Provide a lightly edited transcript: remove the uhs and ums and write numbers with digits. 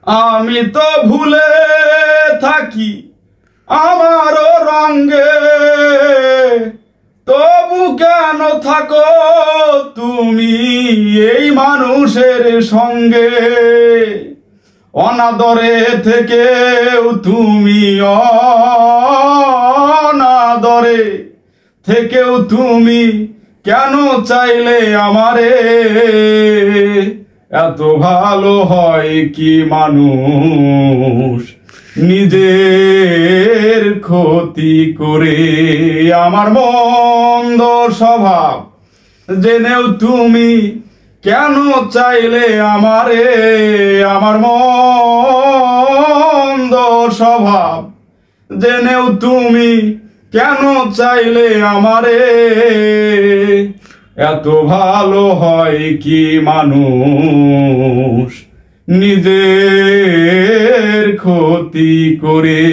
আমি তো ভুলে থাকি আমারও রঙে, তবু কেন থাকো তুমি এই মানুষের সঙ্গে? অনাদরে থেকেও তুমি, অনাদরে থেকেও তুমি কেন চাইলে আমারে? এত ভালো হয় কি মানুষ নিজের ক্ষতি করে? আমার মন্দ স্বভাব জেনেও তুমি কেন চাইলে আমারে? আমার মন্দ স্বভাব জেনেও তুমি কেন চাইলে আমারে? এত ভালো হয় কি মানুষ নিজের ক্ষতি করে?